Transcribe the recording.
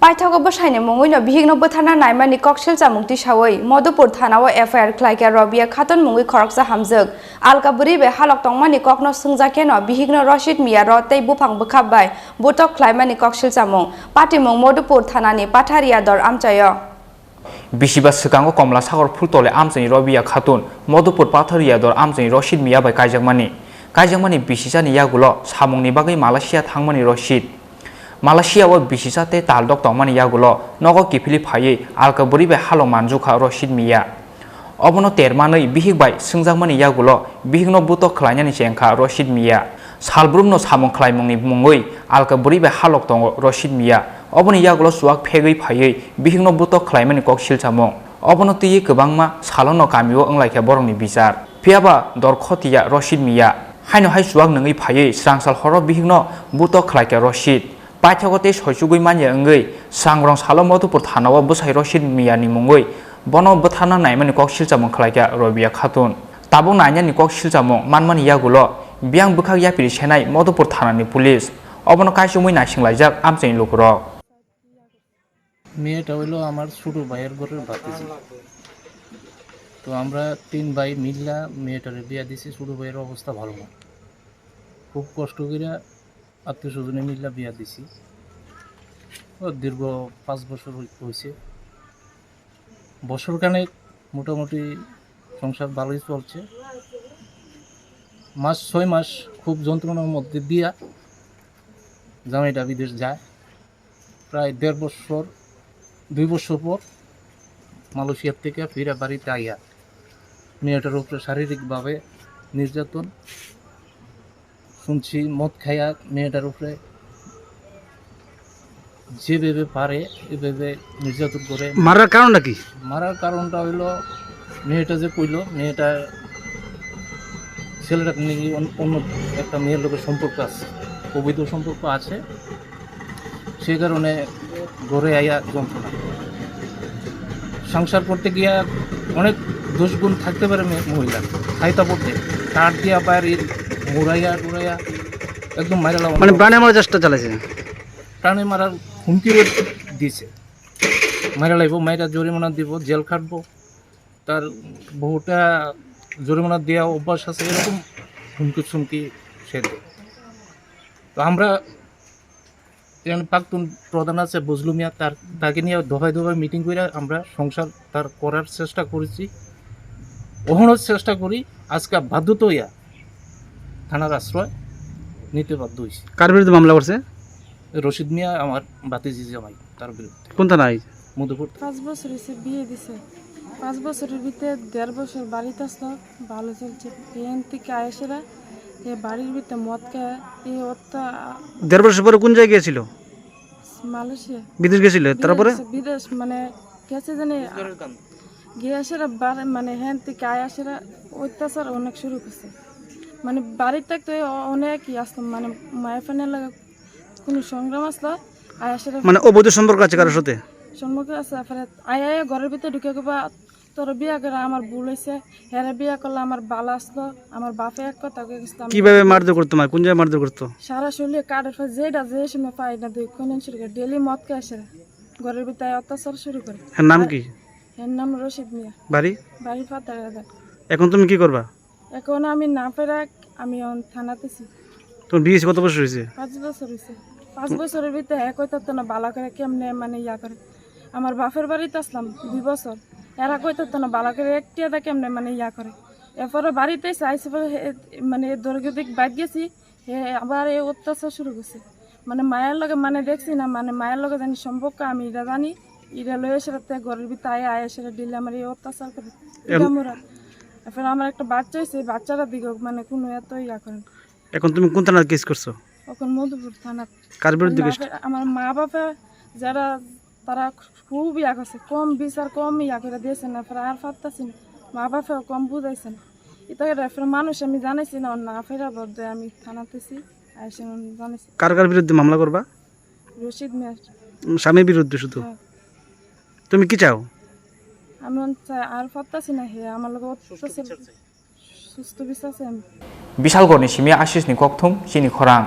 Paithago bashhaine mongoi no bihigno bothana naimani kokshil chamungti sawoi Modupur thanao FIR khlaika Robia khaton mongoi khoroksa hamjak Alkaburi be halok tongmani kokno sungjake no bihigno Rashid Mia ro tei bufang bukhabbai butok khlaimani kokshil chamung Patimong Modupur thanani Patharia dor amchayo Bishiba Sikango Komla Sagar Pultole Amsani Robia Khatun Modupur Patharia dor amsani Rashid Mia by Kajangmani Bishisani Yagulo Samungni bagai Malaysia thangmani Rashid Malaysia wa bisisate taldok tongmani yagulo nogo kipili phaye Alkaburi be halong manjukha Rashid Mia obono termanoi bihigbai sungjangmani yagulo bihigno butok khlainani chengkha Rashid Mia salbrumno samung khlaimungni mungoi Alkaburi be halok tongo Rashid Mia oboni yagulo suak phegei phaye bihigno butok khlaimani koksil chamung obono tiye kwbangma salono kamio wnglaikha borongni bichar phiaba dorkhotiya Rashid Mia haino hai suak nungai phaye srangsal horo bihigno butok khlaika Rashid Paithagote soisugui manya engei sangrong salo Modupur thanawa busai Rashid Mia ni mungoi bono bothana naimani koksil chamung khlaika Robia Khatun tabung naina ni koksil chamung manmani yagulo biang bukhak yapiri senai Modupur thanani police obono kaisumui nasinglajak amchain lukurok মেয়েটা হইলো আমার ছোট ভাইয়ের ঘরের ভাতিজি তো আমরা তিন ভাই মিল্লা মেয়েটারে বিয়া দিছি ছোট ভাইয়ের অবস্থা ভালো না খুব কষ্ট করে আত্মীয় স্বজনে মিল্লা বিয়া দিছি ও দীর্ঘ 5 বছর হয়েছে বছরখানেক মোটামুটি সংসার ভালোই চলছে 6 মাস খুব যন্ত্রণার মধ্যে দিয়া জামাইটা বিদেশ যায় প্রায় 1.5 বছর 2 বছর পর মালয়েশিয়া থেকে ফিরে বাড়িতে আইয়া মেয়েটার উপরে শারীরিকভাবে নির্যাতন শুনছি মদ খাইয়া মেয়েটার উপরে যেভাবে পারে এভাবে নির্যাতন করে মারার কারণটা কি মারার কারণটা হইলো মেয়েটা যে কইলো মেয়েটা ছেলেটা নিয়ে অন্য একটা মেয়ের লোকের সম্পর্ক আছে অবৈধ সম্পর্ক আছে সেই কারণে ঘরে আইয়া যন্ত্রণা সংসার করতে গিয়া অনেক দোষগুণ থাকতে পারে মহিলা খাইতা পড়তে কাঠ দিয়া বাইরে ঘুরাইয়া একদম মারা লাগা মানে প্রাণে মারার চেষ্টা চালাইছে প্রাণে মারার হুমকি দিয়েছে মারা লাগবো মায়েরা জরিমানা দিব জেল খাটবো তার বহুটা জরিমানা দেওয়া অভ্যাস আছে এরকম হুমকি চুমকি সে দেয় তো আমরা প্রাক্তন প্রধান আছে বজলু মিয়া তাকে নিয়ে দফায় মিটিং করে আমরা সংসার তার করার চেষ্টা করেছি অহনও চেষ্টা করি আজকে বাধ্যত হইয়া থানার আশ্রয় নিতে বাধ্য হয়েছি কার বিরুদ্ধে মামলা করছে রশিদ মিয়া আমার বাতিজি জামাই তার বিরুদ্ধে কোন থানায় মধুপুর 5 বছর হয়েছে বিয়ে দিছে 5 বছরের ভিতরে 1.5 বছর বাড়িতে আসলো ভালো চলছে এখান থেকে আয়েসেরা এ বাড়ির ভিতরে মদ খায় এই ওটা 1.5 বছর পরে কোন জায়গায় গিয়েছিল মালয়েশিয়া বিদেশ গেছিল তারপরে বিদেশ মানে গেছে জানি গিয়েছেরা মানে হ্যান থেকে আয়েসেরা অত্যাচার অনেক শুরু করছে মানে বাড়ির থাকতে অনেকই আসতো মানে মায়ের ফ্যানের লাগে কোনো সংগ্রাম আসলো আয়েসেরা মানে অবৈধ সম্পর্ক আছে কারোর সাথে সম্পর্ক আছে আয়া ঘরের ভিতরে ঢুকে গবা তোর বিয়া করে আমার ভুল হয়েছে হেরা বিয়া করলে আমার বাল আসলো আমার বাপে এক কথা কিভাবে মারধর করতো কোন জায়গায় মারধর করতো সারা শরীরে কাঠের যেটা যে সময় পাই না দুই কোন শুরু করে ডেলি মদ কে আসে ঘরের ভিতরে অত্যাচার শুরু করে এর নাম কি এর নাম রশিদ মিয়া বাড়ি ফাতারা এখন তুমি কি করবা এখন আমি না পেরা আমি থানাতেছি তোমার বিয়ে কত বছর হয়েছে 5 বছর হয়েছে 5 বছরের ভিতরে এক হইতো না বালা করে কেমনে মানে ইয়া করে আমার বাপের বাড়িতে আসলাম 2 বছর এরা কইতো না বালা করে একটিয়া কেমনে মানে ইয়া করে এরপরে বাড়িতে চাইছে মানে দৈর্ঘ্যদিক বাদ গেছি আবার এই অত্যাচার শুরু করছে মানে মায়ের লগে মানে দেখছি না মানে মায়ের লগে জানি সম্পর্ক আমি এটা জানি এটা লয়ে এসে ঘরের ভিতরে এসে দিলে আমার এই অত্যাচার করে এখন আমার একটা বাচ্চা হয়েছে বাচ্চারা দিকে মানে কোনো এত ইয়া করেন এখন তুমি কোন থানায় কেস করছো এখন মধুপুর থানা কার বিরুদ্ধে আমার মা বাবা যারা তারা খুব ইয়া করছে কম বিচার কম ইয়া করে দিয়েছে না আর পারতাছি না মা বাবাও কম বুঝাইছে না এটা মানুষ আমি জানাইছি না না ফেরা বদলে আমি থানাতেছি আইসে জানাইছি কার বিরুদ্ধে মামলা করবা রশিদ মিয়া স্বামীর বিরুদ্ধে শুধু তুমি কি চাও আমি আর পারতাছি না হে আমার লোক সুস্থ বিচার চাই বিশালগড়নি সিমিয়া আশিসনি ককথুম সিনি খরাং